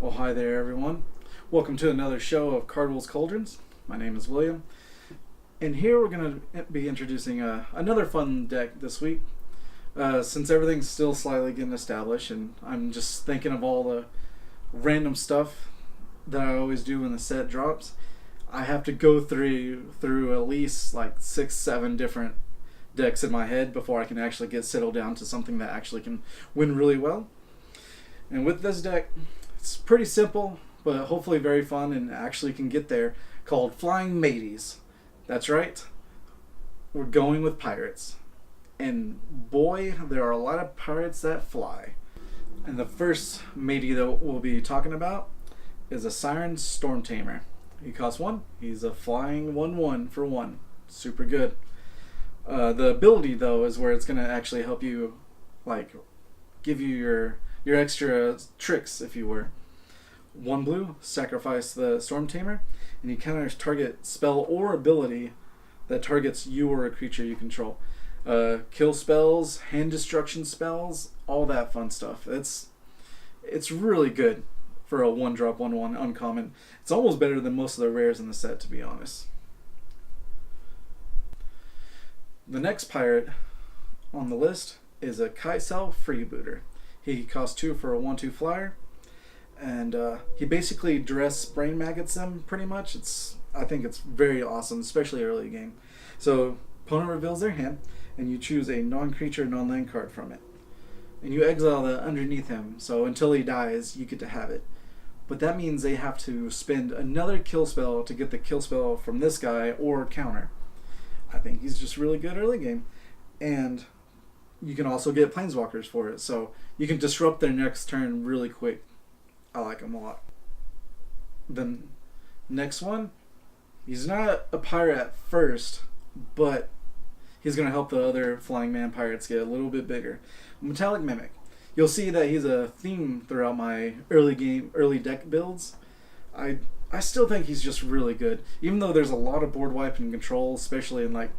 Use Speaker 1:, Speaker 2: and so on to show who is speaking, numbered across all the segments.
Speaker 1: Well, hi there, everyone. Welcome to another show of Cardwell's Cauldrons. My name is William, and here we're going to be introducing another fun deck this week. Since everything's still slightly getting established, and I'm just thinking of all the random stuff that I always do when the set drops, I have to go through at least like 6-7 different decks in my head before I can actually get settled down to something that actually can win really well. And with this deck, it's pretty simple, but hopefully very fun and actually can get there, called Flying Mateys. That's right, we're going with pirates. And boy, there are a lot of pirates that fly. And the first matey that we'll be talking about is a Siren Stormtamer. He costs 1. He's a flying 1/1 for 1. Super good. The ability, though, is where it's going to actually help you, like, give you your extra tricks, if you were. 1 blue, sacrifice the Stormtamer, and you counter target spell or ability that targets you or a creature you control. Kill spells, hand destruction spells, all that fun stuff. It's really good for a 1-drop 1/1 uncommon. It's almost better than most of the rares in the set, to be honest. The next pirate on the list is a Kitesail Freebooter. He costs 2 for a 1/2 flyer, and he basically Duress brain maggots them pretty much. I think it's very awesome, especially early game. So opponent reveals their hand, and you choose a non-creature, non-land card from it. And you exile that underneath him, so until he dies, you get to have it. But that means they have to spend another kill spell to get the kill spell from this guy or counter. I think he's just really good early game. And you can also get planeswalkers for it, so you can disrupt their next turn really quick. I like him a lot. The next one, he's not a pirate at first, but he's going to help the other Flying Man pirates get a little bit bigger. Metallic Mimic. You'll see that he's a theme throughout my early deck builds. I still think he's just really good. Even though there's a lot of board wipe and control, especially in like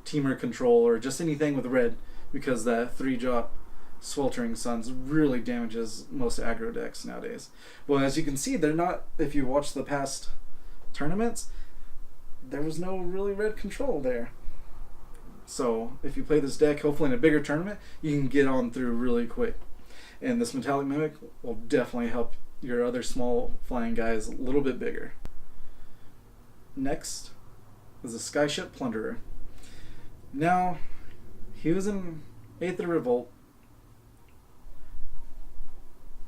Speaker 1: Teamer control or just anything with red, because that 3-drop Sweltering Suns really damages most aggro decks nowadays. Well, as you can see, they're not, if you watch the past tournaments, there was no really red control there. So if you play this deck, hopefully in a bigger tournament, you can get on through really quick. And this Metallic Mimic will definitely help your other small flying guys a little bit bigger. Next is the Skyship Plunderer. Now, he was in 8th of Revolt,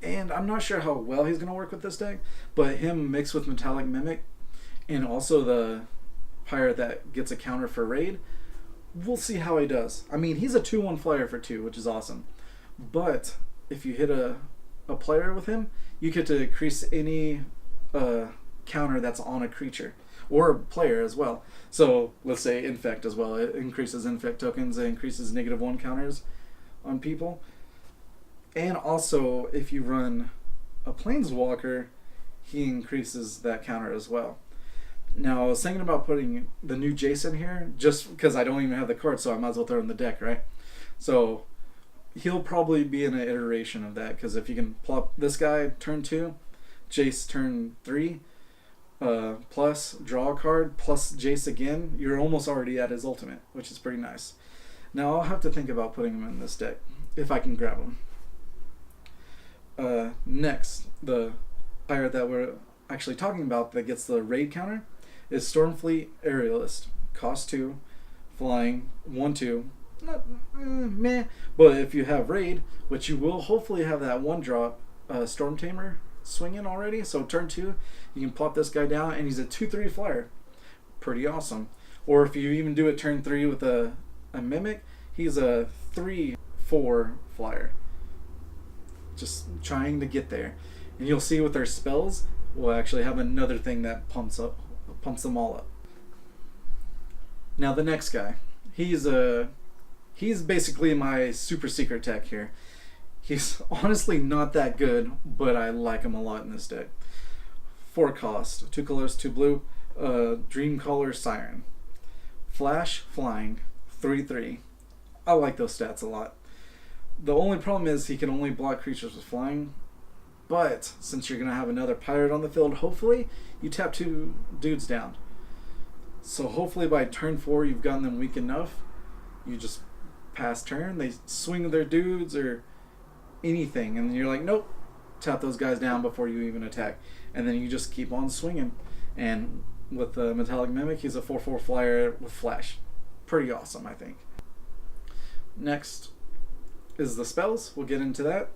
Speaker 1: and I'm not sure how well he's going to work with this deck, but him mixed with Metallic Mimic, and also the pirate that gets a counter for raid, we'll see how he does. I mean, he's a 2/1 flyer for 2, which is awesome. But if you hit a player with him, you get to increase any counter that's on a creature or a player as well. So let's say Infect as well. It increases Infect tokens. It increases -1 counters on people. And also, if you run a Planeswalker, he increases that counter as well. Now, I was thinking about putting the new Jason here, just because I don't even have the card, so I might as well throw it in the deck, right? So he'll probably be in an iteration of that, because if you can plop this guy turn 2, Jace turn 3, plus draw a card, plus Jace again, you're almost already at his ultimate, which is pretty nice. Now, I'll have to think about putting him in this deck, if I can grab him. Next, the pirate that we're actually talking about that gets the raid counter is Stormfleet Aerialist. Cost 2, flying 1/2. Not meh, but if you have raid, which you will hopefully have that 1-drop Stormtamer swinging already, so turn 2, you can plop this guy down, and he's a 2/3 flyer. Pretty awesome. Or if you even do it turn 3 with a Mimic, he's a 3/4 flyer. Just trying to get there. And you'll see with their spells, we'll actually have another thing that pumps them all up. Now the next guy, he's basically my super secret tech here. He's honestly not that good, but I like him a lot in this deck. 4 cost, 2 colors, 2 blue, Dreamcaller Siren. Flash, flying, 3/3. I like those stats a lot. The only problem is he can only block creatures with flying, But since you're going to have another pirate on the field, hopefully you tap 2 dudes down. So hopefully by turn 4 you've gotten them weak enough. You just pass turn, they swing their dudes or anything, and you're like, nope, tap those guys down before you even attack. And then you just keep on swinging. And with the Metallic Mimic, he's a 4/4 flyer with flash. Pretty awesome, I think. Next is the spells. We'll get into that.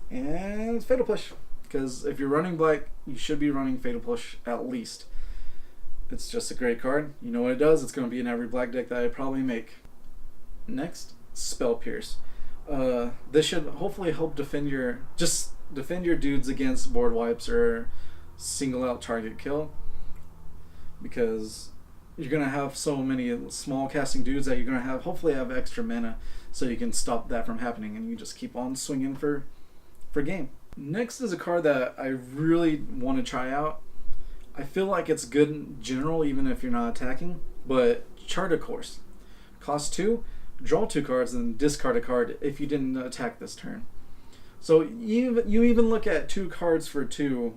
Speaker 1: And it's Fatal Push. Because if you're running black, you should be running Fatal Push at least. It's just a great card. You know what it does. It's going to be in every black deck that I probably make. Next, Spell Pierce. This should hopefully help defend your dudes against board wipes or single out target kill. Because you're going to have so many small casting dudes that you're going to hopefully have extra mana so you can stop that from happening, and you just keep on swinging for game. Next is a card that I really want to try out. I feel like it's good in general even if you're not attacking, but Chart a Course. Cost 2, draw 2 cards, and discard a card if you didn't attack this turn. So you even look at 2 cards for 2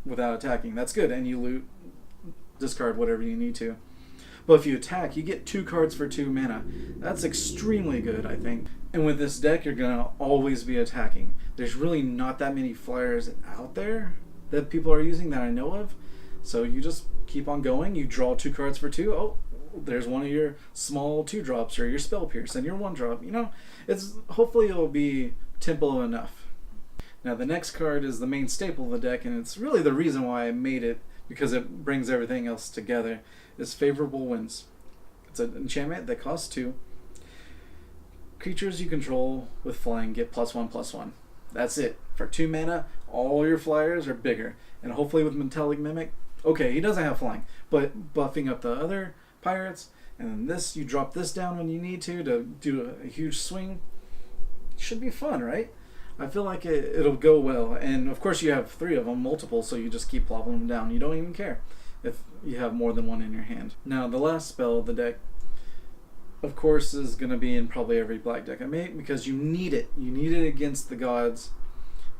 Speaker 1: without attacking. That's good, and you discard whatever you need to. But if you attack, you get 2 cards for 2 mana. That's extremely good, I think. And with this deck, you're going to always be attacking. There's really not that many flyers out there that people are using that I know of. So you just keep on going. You draw 2 cards for 2. Oh, there's one of your small 2-drops or your Spell Pierce and your 1-drop. You know, hopefully it'll be tempo enough. Now the next card is the main staple of the deck, and it's really the reason why I made it, because it brings everything else together, is Favorable Winds. It's an enchantment that costs 2. Creatures you control with flying get +1/+1. That's it. For 2 mana, all your flyers are bigger. And hopefully with Metallic Mimic, okay, he doesn't have flying, but buffing up the other pirates, and then this, you drop this down when you need to do a huge swing. Should be fun, right? I feel like it'll go well. And of course you have 3 of them, multiple, so you just keep plopping them down. You don't even care if you have more than one in your hand. Now the last spell of the deck, of course, is going to be in probably every black deck I make, because you need it. You need it against the gods,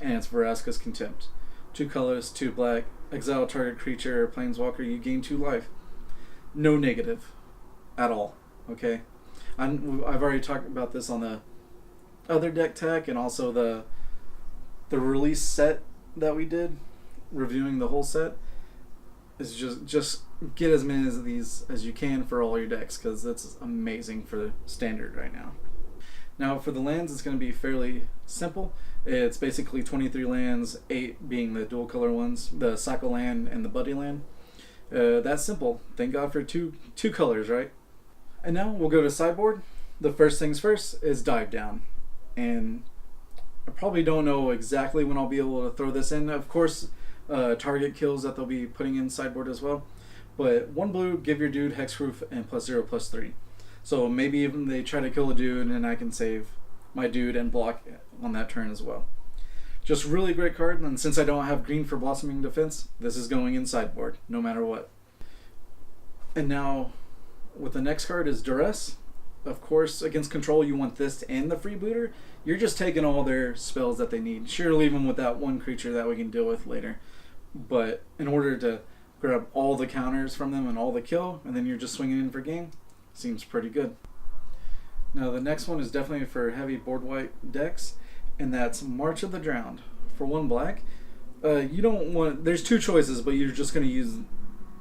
Speaker 1: and it's Vraska's Contempt. 2 colors, 2 black, exile target creature or planeswalker, you gain 2 life. No negative at all, okay? I've already talked about this on the other deck tech, and also the release set that we did, reviewing the whole set, is just get as many of these as you can for all your decks, because that's amazing for standard right now. Now for the lands, it's going to be fairly simple. It's basically 23 lands, 8 being the dual color ones, the cycle land and the buddy land. That's simple. Thank God for two colors, right? And now we'll go to sideboard. The first things first is Dive Down. And I probably don't know exactly when I'll be able to throw this in. Of course, target kills that they'll be putting in sideboard as well. But 1 blue, give your dude hexproof and +0/+3. So maybe even they try to kill a dude and I can save my dude and block on that turn as well. Just really great card, and since I don't have green for Blossoming Defense, this is going in sideboard, no matter what. And now, with the next card is Duress. Of course, against control, you want this and the Freebooter. You're just taking all their spells that they need. Sure, leave them with that 1 creature that we can deal with later. But in order to grab all the counters from them and all the kill, and then you're just swinging in for game, seems pretty good. Now the next one is definitely for heavy board wipe decks, and that's March of the Drowned. For 1 black, you don't want. There's 2 choices, but you're just going to use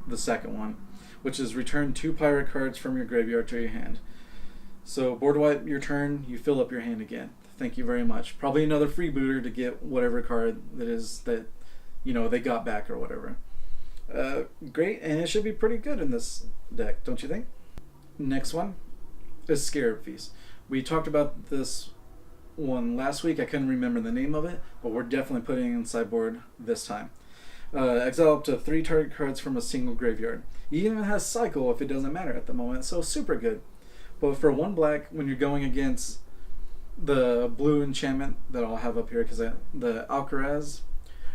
Speaker 1: the second one, which is return 2 pirate cards from your graveyard to your hand. So board wipe your turn, you fill up your hand again. Thank you very much. Probably another freebooter to get whatever card that is that they got back or whatever. Great, and it should be pretty good in this deck, don't you think? Next one is Scarab Feast. We talked about this one last week. I couldn't remember the name of it, but we're definitely putting it in sideboard this time. Exile up to 3 target cards from a single graveyard. It even has cycle if it doesn't matter at the moment, so super good. But for 1 black, when you're going against the blue enchantment that I'll have up here, because the Alcaraz,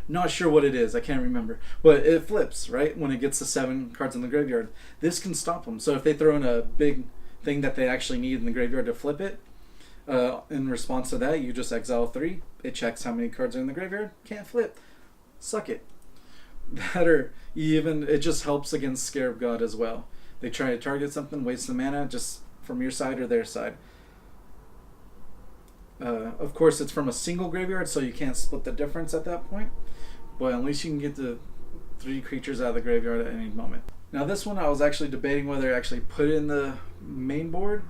Speaker 1: not sure what it is, I can't remember, but it flips, right, when it gets to 7 cards in the graveyard. This can stop them. So if they throw in a big thing that they actually need in the graveyard to flip it, In response to that, you just exile 3. It checks how many cards are in the graveyard. Can't flip. Suck it. That, or even it just helps against Scarab God as well. They try to target something, waste the mana just from your side or their side. Of course, it's from a single graveyard, so you can't split the difference at that point. But at least you can get the 3 creatures out of the graveyard at any moment. Now this one, I was actually debating whether to actually put it in the main board.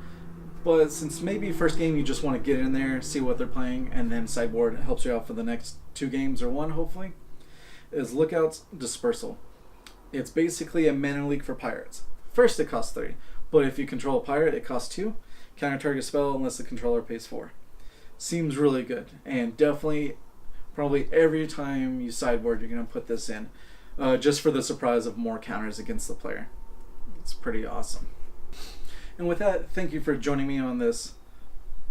Speaker 1: But since maybe first game you just want to get in there, see what they're playing, and then sideboard helps you out for the next 2 games or 1 hopefully, is Lookout's Dispersal. It's basically a mana leak for pirates. First it costs 3, but if you control a pirate it costs 2. Counter target spell unless the controller pays 4. Seems really good, and definitely probably every time you sideboard you're going to put this in, just for the surprise of more counters against the player. It's pretty awesome. And with that, thank you for joining me on this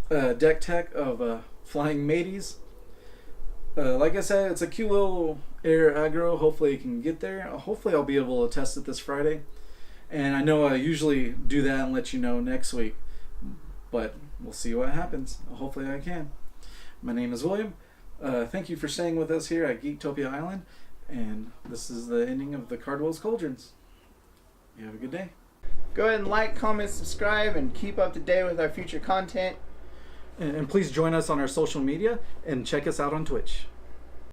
Speaker 1: deck tech of Flying Mateys. Like I said, it's a cute little air aggro. Hopefully you can get there. Hopefully I'll be able to test it this Friday. And I know I usually do that and let you know next week. But we'll see what happens. Hopefully I can. My name is William. Thank you for staying with us here at Geektopia Island. And this is the ending of the Cardwell's Cauldrons. You have a good day.
Speaker 2: Go ahead and like, comment, subscribe, and keep up to date with our future content.
Speaker 1: And please join us on our social media and check us out on Twitch.